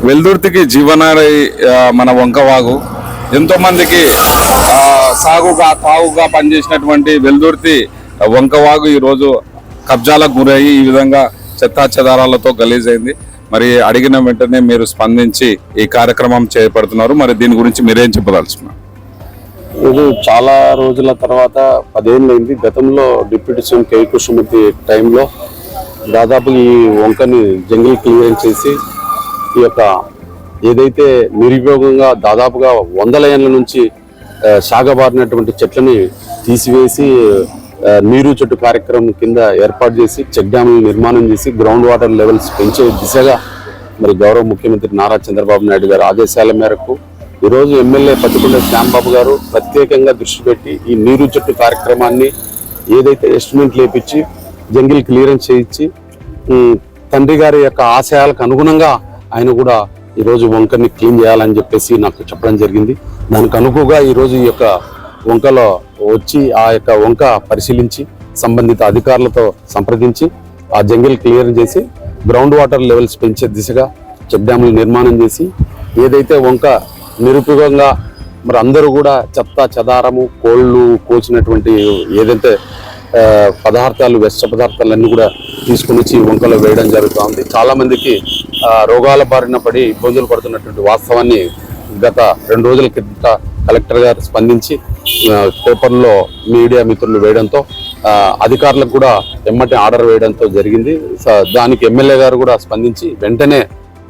వెల్దుర్తికి జీవనాడి మన వంకవాగు ఎంతో మందికి తాగుగా పనిచేసినటువంటి వెల్దుర్తి వంకవాగు ఈరోజు కబ్జాలకు గురయ్యి ఈ విధంగా చెత్తా చెదారాలతో గలీజ్ అయింది. మరి అడిగిన వెంటనే మీరు స్పందించి ఈ కార్యక్రమం చేపడుతున్నారు. మరి దీని గురించి మీరేం చెప్పదలుచుకున్నారు? ఇది చాలా రోజుల తర్వాత 10 ఏళ్ళు అయింది. గతంలో డిప్యూటీ సీఎం కే కృష్ణమూర్తి టైంలో దాదాపు ఈ వంకని జంగిల్ క్లియరెన్స్ చేసి ఈ యొక్క ఏదైతే నిరుపయోగంగా దాదాపుగా 100 ఏళ్ల నుంచి సాగబారినటువంటి చెట్లని తీసివేసి నీరు చెట్టు కార్యక్రమం కింద ఏర్పాటు చేసి చెక్ డ్యాములు నిర్మాణం చేసి గ్రౌండ్ వాటర్ లెవెల్స్ పెంచే దిశగా మరి గౌరవ ముఖ్యమంత్రి నారా చంద్రబాబు నాయుడు గారి ఆదేశాల మేరకు ఈరోజు ఎమ్మెల్యే పత్తికొండ శ్యాంబాబు గారు ప్రత్యేకంగా దృష్టి పెట్టి ఈ నీరు చెట్టు కార్యక్రమాన్ని ఏదైతే ఎస్టిమేట్ లేపించి జంగిల్ క్లియరెన్స్ చేయించి తండ్రి గారి యొక్క ఆశయాలకు అనుగుణంగా ఆయన కూడా ఈరోజు వంకని క్లీన్ చేయాలని చెప్పేసి నాకు చెప్పడం జరిగింది. దానికి అనుకుగా ఈరోజు ఈ యొక్క వంకలో వచ్చి ఆ యొక్క వంక పరిశీలించి సంబంధిత అధికారులతో సంప్రదించి ఆ జంగిల్ క్లియర్ చేసి గ్రౌండ్ వాటర్ లెవెల్స్ పెంచే దిశగా చెక్ డ్యాములు నిర్మాణం చేసి ఏదైతే వంక నిరుపయోగంగా మరి అందరూ కూడా చెత్త చెదారము కోళ్ళు కోసినటువంటి ఏదైతే పదార్థాలు వ్యర్థ పదార్థాలన్నీ కూడా తీసుకుని వచ్చి వంకలో వేయడం జరుగుతూ ఉంది. చాలా మందికి రోగాల బారిన పడి ఇబ్బందులు పడుతున్నటువంటి వాస్తవాన్ని గత 2 రోజుల కింద కలెక్టర్ గారు స్పందించి పేపర్లో మీడియా మిత్రులు వేయడంతో అధికారులకు కూడా ఎమ్మటి ఆర్డర్ వేయడంతో జరిగింది. దానికి ఎమ్మెల్యే గారు కూడా స్పందించి వెంటనే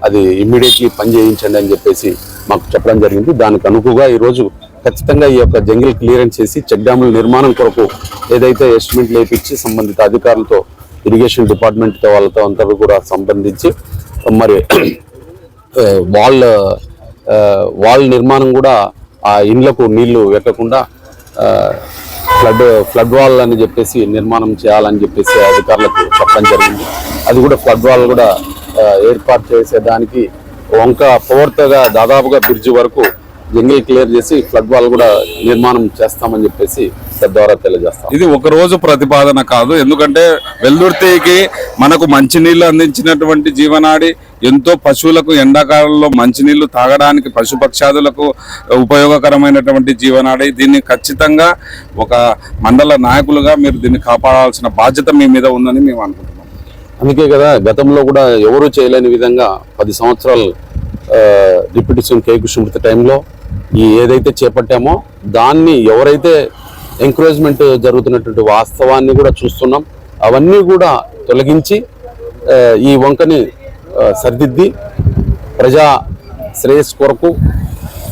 అది ఇమ్మీడియట్లీ పని చేయించండి అని చెప్పేసి మాకు చెప్పడం జరిగింది. దానికి అనుకుగా ఈరోజు ఖచ్చితంగా ఈ యొక్క జంగిల్ క్లియరెన్స్ చేసి చెక్ డ్యాముల నిర్మాణం కొరకు ఏదైతే ఎస్టిమేట్ లేపించి సంబంధిత అధికారులతో ఇరిగేషన్ డిపార్ట్మెంట్తో వాళ్ళతో అందరూ కూడా సంబంధించి మరి వాల్ నిర్మాణం కూడా ఆ ఇండ్లకు నీళ్లు ఎక్కకుండా ఫ్లడ్ వాల్ అని చెప్పేసి నిర్మాణం చేయాలని చెప్పేసి అధికారులకు చెప్పడం జరిగింది. అది కూడా ఫ్లడ్ వాల్ కూడా ఏర్పాటు చేసేదానికి వంక పూర్తిగా దాదాపుగా బ్రిడ్జ్ వరకు జంగిల్ క్లియర్ చేసి ఫ్లడ్ వాల్ కూడా నిర్మాణం చేస్తామని చెప్పేసి ద్వారా తెలియజేస్తాం. ఇది ఒక రోజు ప్రతిపాదన కాదు, ఎందుకంటే వెల్దుర్తికి మనకు మంచినీళ్లు అందించినటువంటి జీవనాడి, ఎంతో పశువులకు ఎండాకాలంలో మంచినీళ్లు తాగడానికి పశుపక్షాదులకు ఉపయోగకరమైనటువంటి జీవనాడి. దీన్ని ఖచ్చితంగా ఒక మండల నాయకులుగా మీరు దీన్ని కాపాడాల్సిన బాధ్యత మీ మీద ఉందని మేము అనుకుంటున్నాం. అందుకే కదా గతంలో కూడా ఎవరూ చేయలేని విధంగా 10 సంవత్సరాలు డిప్యూటీ సీఎం కే కృష్ణమూర్తి టైంలో ఈ ఏదైతే చేపట్టామో దాన్ని ఎవరైతే ఎంకరేజ్మెంట్ జరుగుతున్నటువంటి వాస్తవాన్ని కూడా చూస్తున్నాం. అవన్నీ కూడా తొలగించి ఈ వంకని సరిదిద్ది ప్రజా శ్రేయస్ కొరకు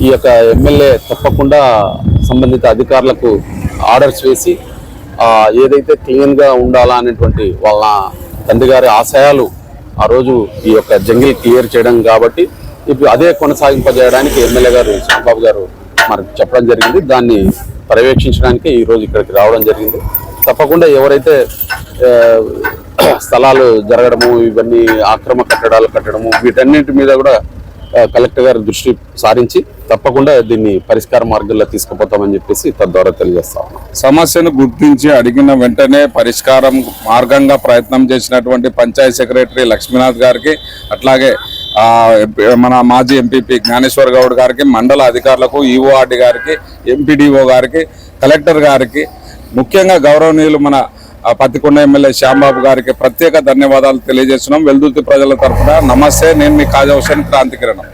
ఈ యొక్క ఎమ్మెల్యే తప్పకుండా సంబంధిత అధికారులకు ఆర్డర్స్ వేసి ఏదైతే క్లీన్గా ఉండాలా అనేటువంటి వాళ్ళ తండ్రి గారి ఆశయాలు ఆ రోజు ఈ యొక్క జంగిల్ క్లియర్ చేయడం కాబట్టి ఇప్పుడు అదే కొనసాగింపజేయడానికి ఎమ్మెల్యే గారు శ్యాంబాబు గారు మనకు చెప్పడం జరిగింది. దాన్ని పర్యవేక్షించడానికి ఈరోజు ఇక్కడికి రావడం జరిగింది. తప్పకుండా ఎవరైతే స్థలాలు జరగడము, ఇవన్నీ ఆక్రమ కట్టడాలు కట్టడము, వీటన్నింటి మీద కూడా కలెక్టర్ గారు దృష్టి సారించి తప్పకుండా దీన్ని పరిష్కార మార్గంలో తీసుకుపోతామని చెప్పేసి తద్వారా తెలియజేస్తా ఉన్నాం. సమస్యను గుర్తించి అడిగిన వెంటనే పరిష్కారం మార్గంగా ప్రయత్నం చేసినటువంటి పంచాయత్ సెక్రటరీ లక్ష్మీనాథ్ గారికి, అట్లాగే మన మాజీ ఎంపీపీ జ్ఞానేశ్వర్ గౌడ్ గారికి, మండల అధికారులకు, ఈఓఆర్డి గారికి, ఎంపీడీఓ గారికి, కలెక్టర్ గారికి, ముఖ్యంగా గౌరవనీయులు మన పత్తికొండ ఎమ్మెల్యే శ్యాంబాబు గారికి ప్రత్యేక ధన్యవాదాలు తెలియజేస్తున్నాం. వెల్దుర్తి ప్రజల తరఫున నమస్తే. నేను మీ కాజా హుసేన్, క్రాంతి కిరణం.